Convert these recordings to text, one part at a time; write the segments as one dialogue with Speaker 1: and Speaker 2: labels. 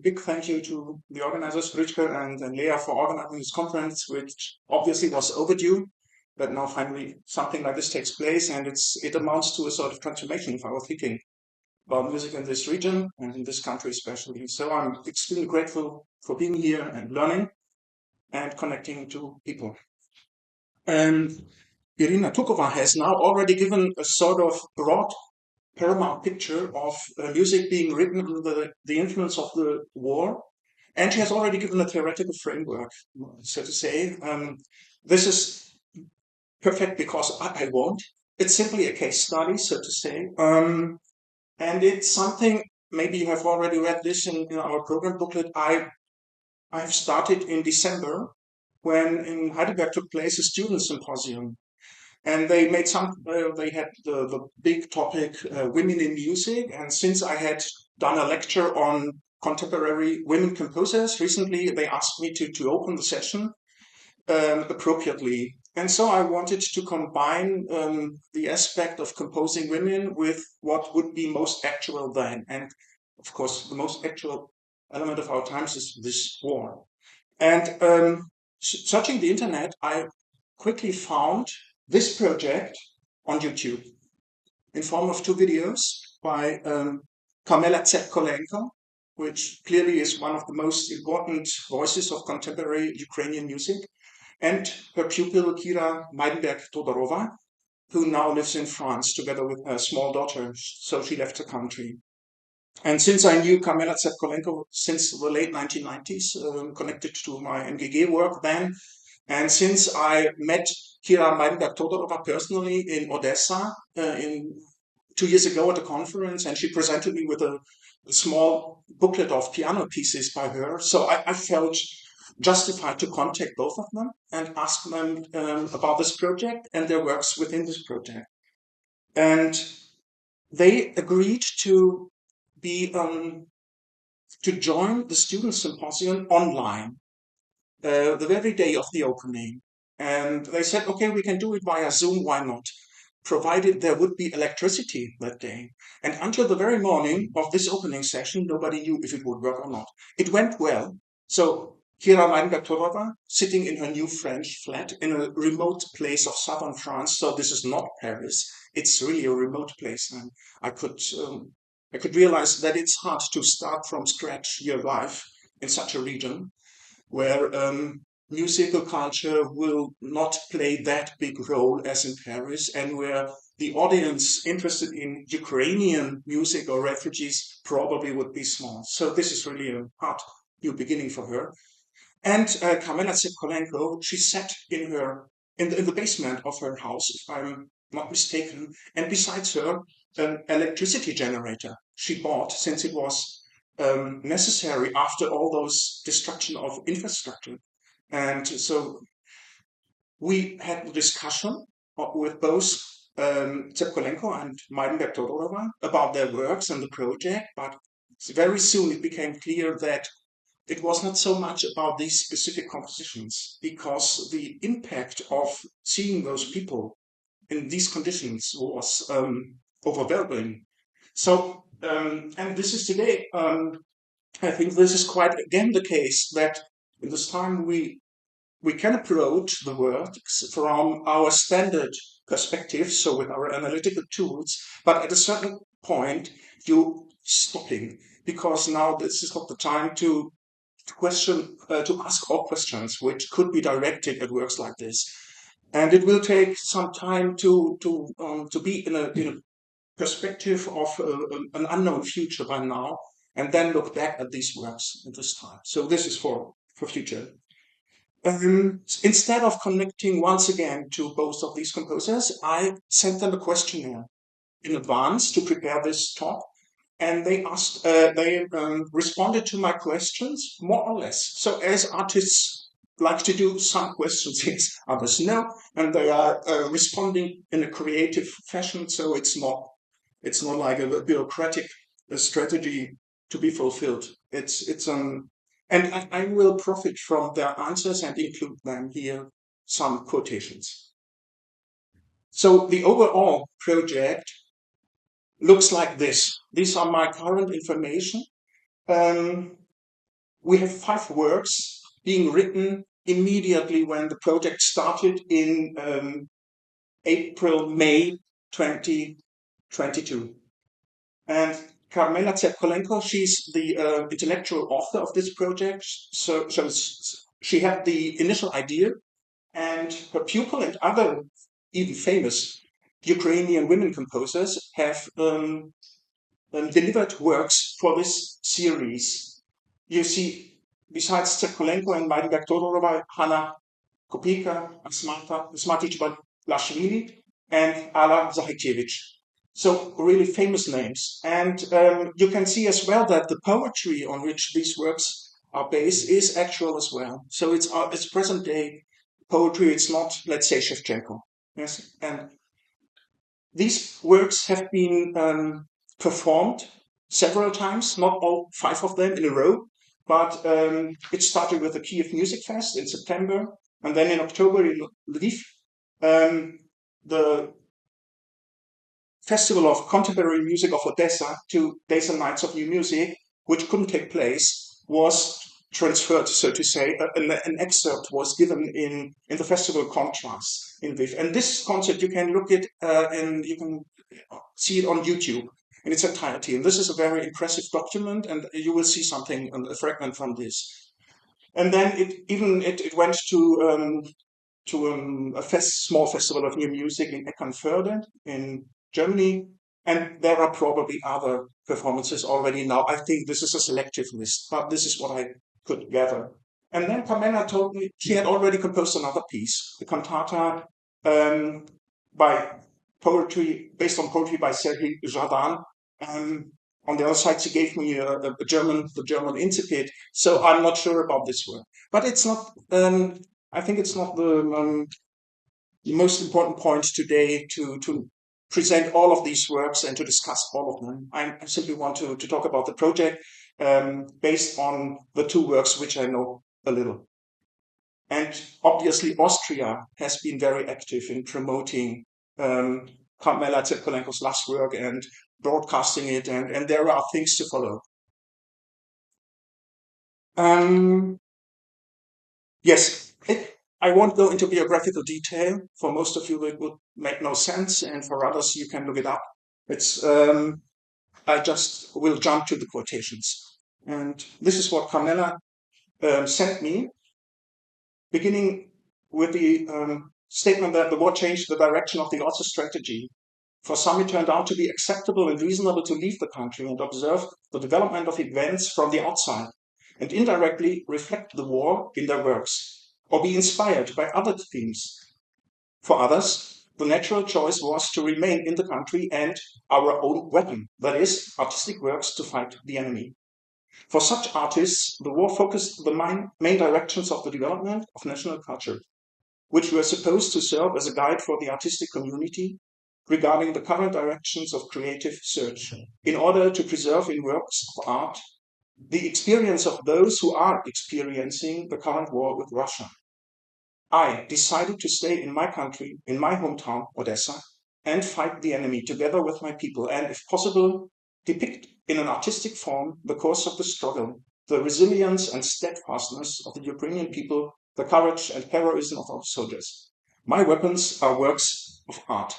Speaker 1: Big thank you to the organizers, Richke and Lea, for organizing this conference, which obviously was overdue, but now finally something like this takes place, and it amounts to a sort of transformation of our thinking about music in this region and in this country especially. So I'm extremely grateful for being here and learning and connecting to people. Irina Tukova has now already given a sort of broad paramount picture of music being written under the influence of the war. And she has already given a theoretical framework, so to say. This is perfect because I won't. It's simply a case study, so to say. And it's something, maybe you have already read this in our program booklet. I've started in December when in Heidelberg took place a student symposium, and they made they had the big topic, women in music. And since I had done a lecture on contemporary women composers recently, they asked me to open the session appropriately. And so I wanted to combine the aspect of composing women with what would be most actual then. And of course, the most actual element of our times is this war. And searching the internet, I quickly found this project on YouTube in form of two videos by Karmella Tsepkolenko, which clearly is one of the most important voices of contemporary Ukrainian music, and her pupil Kira Maidenberg-Todorova, who now lives in France together with her small daughter, so she left the country. And since I knew Karmella Tsepkolenko since the late 1990s, connected to my NGG work then, and since I met Kira Maidenberg-Todorova personally in Odessa in 2 years ago at a conference, and she presented me with a small booklet of piano pieces by her, so I felt justified to contact both of them and ask them about this project and their works within this project. And they agreed to be to join the student symposium online the very day of the opening. And they said, okay, we can do it via Zoom, why not? Provided there would be electricity that day. And until the very morning of this opening session, nobody knew if it would work or not. It went well. So Kira Maidenberg-Todorova, sitting in her new French flat in a remote place of southern France. So this is not Paris. It's really a remote place. And I could realize that it's hard to start from scratch your life in such a region where musical culture will not play that big role as in Paris, and where the audience interested in Ukrainian music or refugees probably would be small. So this is really a hard new beginning for her. And Karmella Tsepkolenko, she sat in the basement of her house, if I'm not mistaken, and besides her, an electricity generator she bought since it was necessary after all those destruction of infrastructure. And so we had a discussion with both Tsepkolenko and Maidenberg-Todorova about their works and the project, but very soon it became clear that it was not so much about these specific compositions, because the impact of seeing those people in these conditions was overwhelming. So, and this is today, I think this is quite again the case that in this time we can approach the works from our standard perspective, so with our analytical tools, but at a certain point you stopping, because now this is not the time to question, to ask all questions which could be directed at works like this, and it will take some time to be in a perspective of an unknown future by now, and then look back at these works at this time. So this is for future. Instead of connecting once again to both of these composers, I sent them a questionnaire in advance to prepare this talk, and they responded to my questions more or less. So as artists like to do, some questions yes, others no, and they are responding in a creative fashion. So it's not like a bureaucratic strategy to be fulfilled. And I will profit from their answers and include them here, some quotations. So the overall project looks like this. These are my current information. we have 5 works being written immediately when the project started in April, May 2022. And Karmella Tsepkolenko, she's the intellectual author of this project. So she had the initial idea, and her pupil and other even famous Ukrainian women composers have delivered works for this series. You see, besides Tsepkolenko and Maidenberg-Todorova, Hanna Kopiika, Asmati Chibalashvili, and Alla Zahikiewicz. So really famous names. And you can see as well that the poetry on which these works are based is actual as well. So it's present day poetry. It's not, let's say, Shevchenko. Yes, and these works have been performed several times, not all 5 of them in a row, but it started with the Kiev Music Fest in September, and then in October in Lviv, the Festival of Contemporary Music of Odessa, 2 days and nights of new music, which couldn't take place, was transferred, so to say. An excerpt was given in the festival Contrast in Lviv. And this concert, you can look at and you can see it on YouTube in its entirety. And this is a very impressive document, and you will see something, a fragment from this. And then it went to a small festival of new music in Eckernförde in Germany, and there are probably other performances already now. I think this is a selective list, but this is what I could gather. And then Karmella told me she had already composed another piece, the cantata based on poetry by Sergei Zhadan. On the other side, she gave me the German incipit, so I'm not sure about this work. But it's not. I think it's not the most important point today to present all of these works and to discuss all of them. I simply want to talk about the project based on the 2 works which I know a little. And obviously Austria has been very active in promoting Karmella Tsepkolenko's last work and broadcasting it, and there are things to follow. Yes, I won't go into biographical detail. For most of you, it would make no sense, and for others, you can look it up. I just will jump to the quotations. And this is what Karmella sent me, beginning with the statement that the war changed the direction of the author's strategy. For some, it turned out to be acceptable and reasonable to leave the country and observe the development of events from the outside, and indirectly reflect the war in their works, or be inspired by other themes. For others, the natural choice was to remain in the country and our own weapon, that is, artistic works to fight the enemy. For such artists, the war focused the main directions of the development of national culture, which were supposed to serve as a guide for the artistic community regarding the current directions of creative search, in order to preserve in works of art the experience of those who are experiencing the current war with Russia. I decided to stay in my country, in my hometown, Odessa, and fight the enemy together with my people, and if possible, depict in an artistic form the course of the struggle, the resilience and steadfastness of the Ukrainian people, the courage and heroism of our soldiers. My weapons are works of art.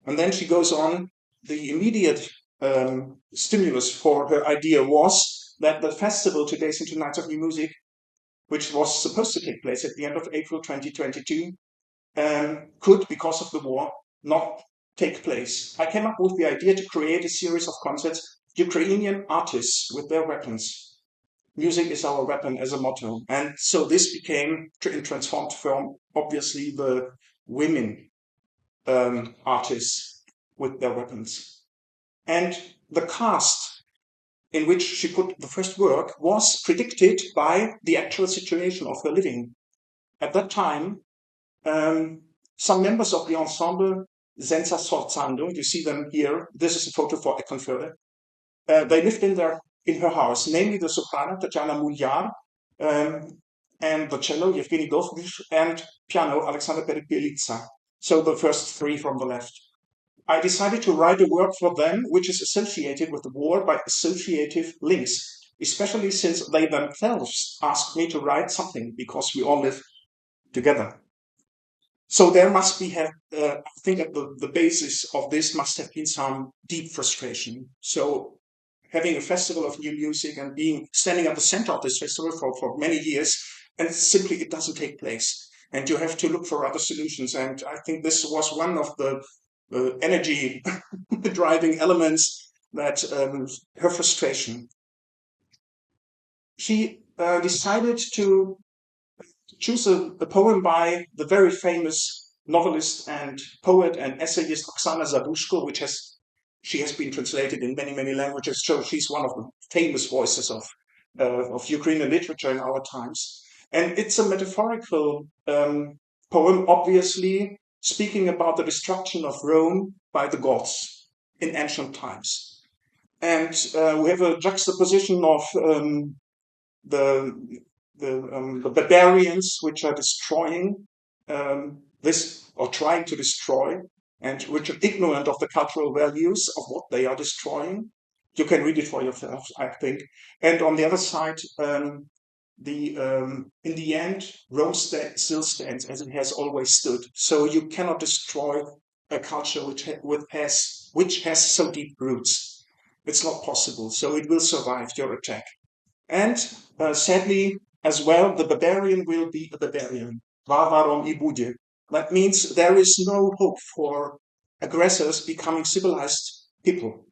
Speaker 1: And then she goes on, the immediate stimulus for her idea was that the festival, 2 days and 2 nights of new music, which was supposed to take place at the end of April 2022, could, because of the war, not take place. I came up with the idea to create a series of concerts, Ukrainian artists with their weapons. Music is our weapon as a motto. And so this became, in transformed form, obviously the women artists with their weapons. And the cast in which she put the first work was predicted by the actual situation of her living. At that time, some members of the ensemble Senza Sforzando, you see them here, this is a photo for Eckernförde, they lived in her house, namely the soprano Tatjana Muljar, and the cello Yevgeny Dovgish, and piano Alexander Perepelitsa. So the first 3 from the left. I decided to write a work for them which is associated with the war by associative links, especially since they themselves asked me to write something because we all live together. So there must be, I think at the basis of this must have been some deep frustration. So having a festival of new music and standing at the center of this festival for many years, and simply it doesn't take place. And you have to look for other solutions. And I think this was one of the energy driving elements that her frustration. She decided to choose a poem by the very famous novelist and poet and essayist Oksana Zabushko, she has been translated in many, many languages. So she's one of the famous voices of Ukrainian literature in our times. And it's a metaphorical poem, obviously speaking about the destruction of Rome by the Goths in ancient times. And we have a juxtaposition of the barbarians which are destroying this or trying to destroy, and which are ignorant of the cultural values of what they are destroying. You can read it for yourself, I think. And on the other side, in the end, Rome still stands as it has always stood. So you cannot destroy a culture which has so deep roots. It's not possible. So it will survive your attack. And sadly, as well, the barbarian will be a barbarian. Varvarom I bude. That means there is no hope for aggressors becoming civilized people.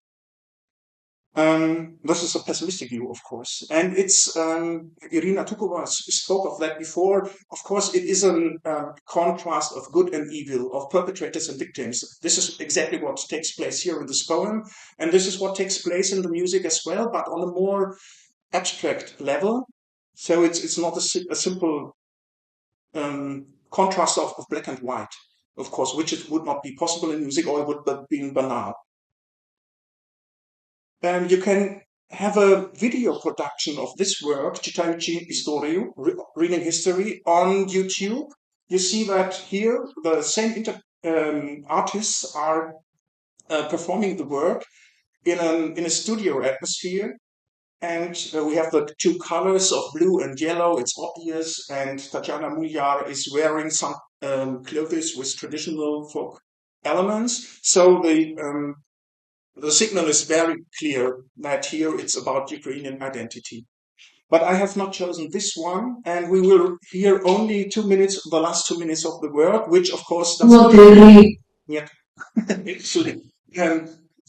Speaker 1: This is a pessimistic view, of course. And it's, Irina Tukova spoke of that before. Of course, it is a contrast of good and evil, of perpetrators and victims. This is exactly what takes place here in this poem. And this is what takes place in the music as well, but on a more abstract level. So it's not a simple contrast of black and white, of course, which would not be possible in music, or it would have been banal. You can have a video production of this work, Chitаючи, історію, reading history, on YouTube. You see that here the same artists are performing the work in a studio atmosphere. And we have the two colors of blue and yellow, it's obvious. And Tatjana Muljar is wearing some clothes with traditional folk elements. So the signal is very clear that here it's about Ukrainian identity. But I have not chosen this one, and we will hear only 2 minutes, the last 2 minutes of the work, which of course doesn't. Yeah, actually.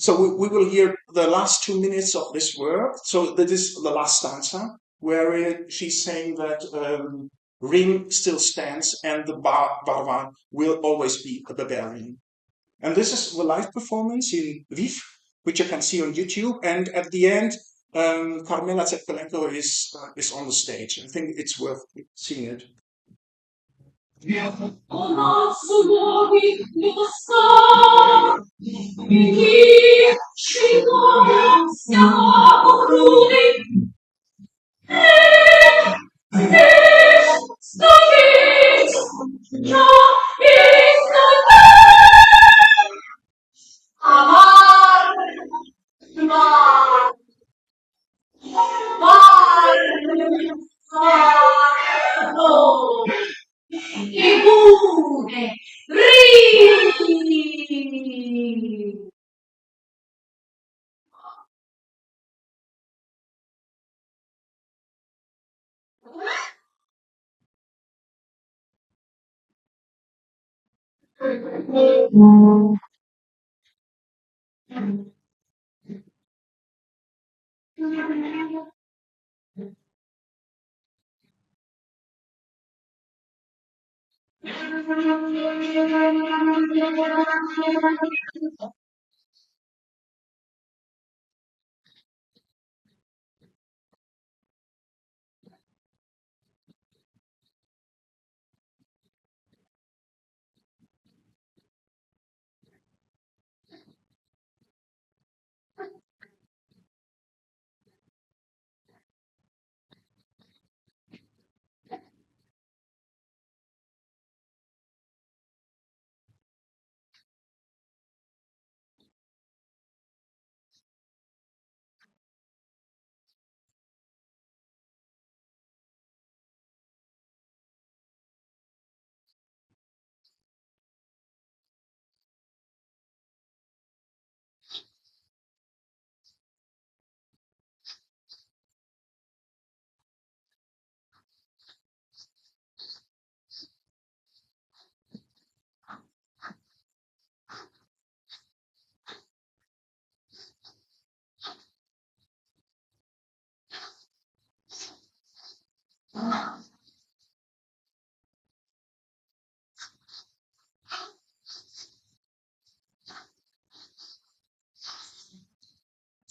Speaker 1: So we will hear the last 2 minutes of this work. So that is the last stanza, where she's saying that Rim still stands and the Barvan will always be a barbarian. And this is the live performance in Lviv, which you can see on YouTube. And at the end, Karmella Tsepkolenko is on the stage. I think it's worth seeing it.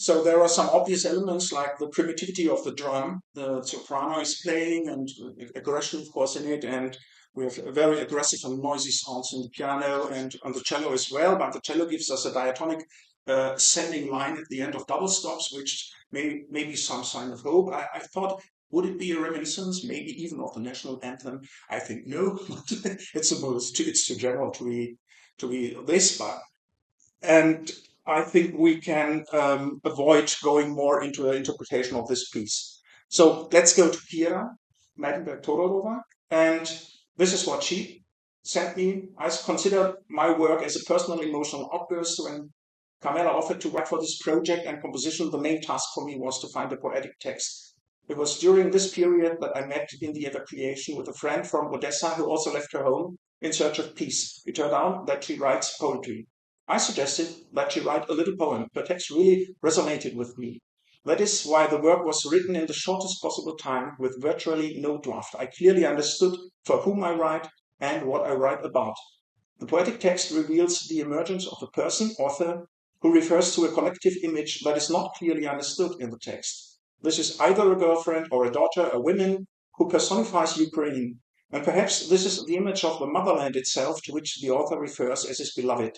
Speaker 1: So there are some obvious elements like the primitivity of the drum. The soprano is playing and aggression, of course, in it. And we have very aggressive and noisy sounds in the piano and on the cello as well. But the cello gives us a diatonic ascending line at the end of double stops, which may be some sign of hope. I thought, would it be a reminiscence, maybe even of the national anthem? I think no. It's too general to be this, but and I think we can avoid going more into an interpretation of this piece. So let's go to Kira Maidenberg-Todorova, and this is what she sent me. I considered my work as a personal emotional outburst when Karmella offered to write for this project and composition. The main task for me was to find a poetic text. It was during this period that I met in the evacuation with a friend from Odessa who also left her home in search of peace. It turned out that she writes poetry. I suggested that she write a little poem. Her text really resonated with me. That is why the work was written in the shortest possible time with virtually no draft. I clearly understood for whom I write and what I write about. The poetic text reveals the emergence of a person, author, who refers to a collective image that is not clearly understood in the text. This is either a girlfriend or a daughter, a woman who personifies Ukraine. And perhaps this is the image of the motherland itself to which the author refers as his beloved.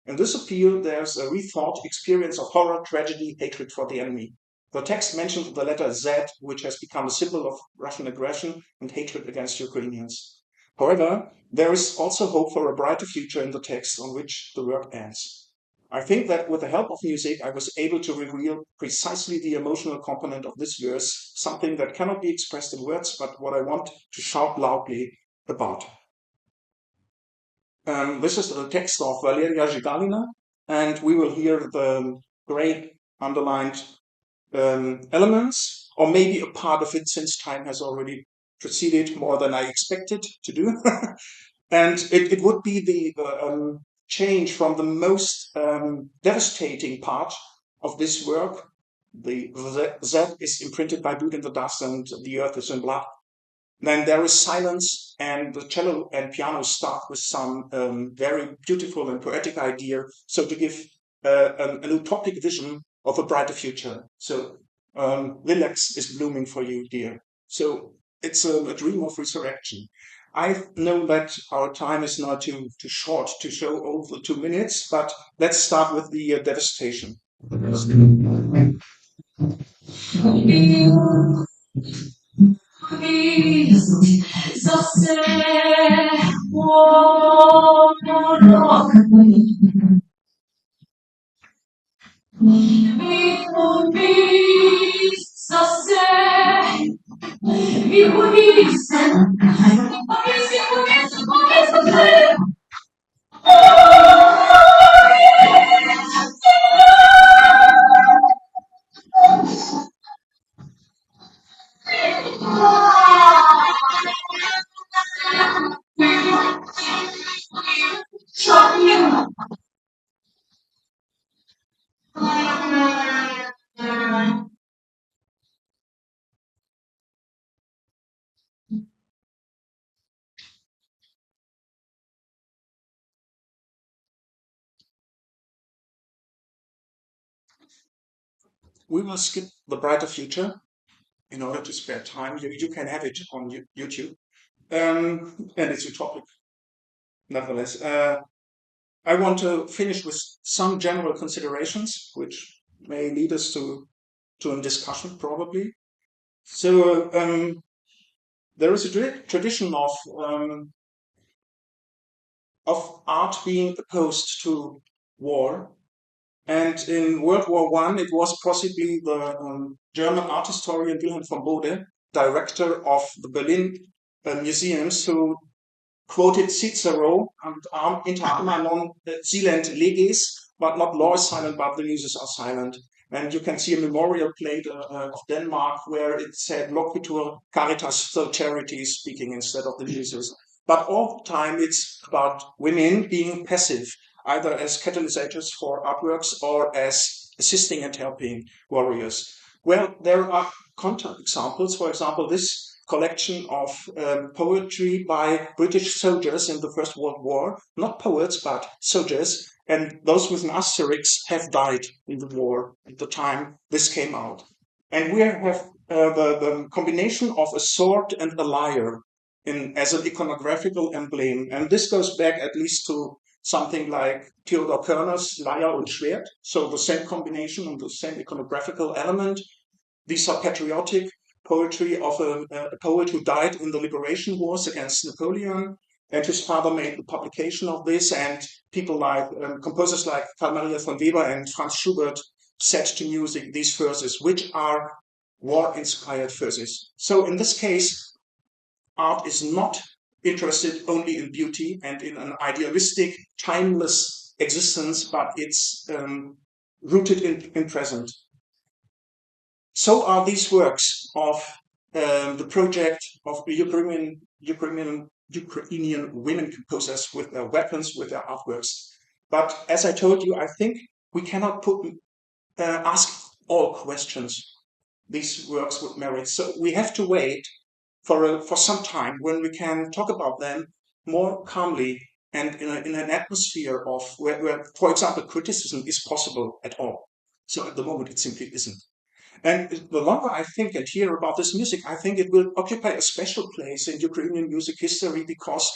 Speaker 1: In this appeal, there's a rethought experience of horror, tragedy, hatred for the enemy. The text mentions the letter Z, which has become a symbol of Russian aggression and hatred against Ukrainians. However, there is also hope for a brighter future in the text on which the work ends. I think that with the help of music, I was able to reveal precisely the emotional component of this verse, something that cannot be expressed in words, but what I want to shout loudly about. This is the text of Valeria Zhigalina, and we will hear the great underlined elements, or maybe a part of it since time has already proceeded more than I expected to do. And it would be the change from the most devastating part of this work. The Z is imprinted by blood in the dust and the earth is in blood. Then there is silence, and the cello and piano start with some very beautiful and poetic idea. So to give an utopic vision of a brighter future. So lilacs is blooming for you, dear. So it's a dream of resurrection. I know that our time is not too short to show all the 2 minutes, but let's start with the devastation. We will skip the brighter future in order to spare time. You can have it on YouTube. And it's utopic, nevertheless. I want to finish with some general considerations, which may lead us to a discussion, probably. So there is a tradition of art being opposed to war. And in World War I, it was possibly the German art historian Wilhelm von Bode, director of the Berlin museums, who quoted Cicero, and inter arma non silent leges, but not law is silent, but the muses are silent. And you can see a memorial plate of Denmark where it said loquitur caritas, so charity speaking instead of the muses. But all the time it's about women being passive, either as catalysts for artworks or as assisting and helping warriors. Well, there are counter examples. For example, this collection of poetry by British soldiers in the First World War, not poets, but soldiers, and those with an asterisk have died in the war at the time this came out. And we have the combination of a sword and a lyre as an iconographical emblem. And this goes back at least to something like Theodor Körner's Lyre und Schwert. So the same combination and the same iconographical element. These are patriotic poetry of a poet who died in the liberation wars against Napoleon. And his father made the publication of this, and people like composers like Karmella von Weber and Franz Schubert set to music these verses, which are war-inspired verses. So in this case, art is not interested only in beauty and in an idealistic, timeless existence, but it's rooted in present. So are these works of the project of Ukrainian women composers with their weapons, with their artworks. But as I told you, I think we cannot ask all questions these works would merit. So we have to wait for some time when we can talk about them more calmly and in an atmosphere of where, for example, criticism is possible at all. So at the moment, it simply isn't. And the longer I think and hear about this music, I think it will occupy a special place in Ukrainian music history because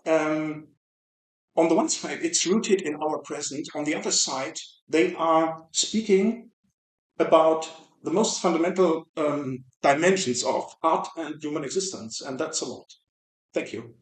Speaker 1: on the one side, it's rooted in our present. On the other side, they are speaking about the most fundamental dimensions of art and human existence. And that's a lot. Thank you.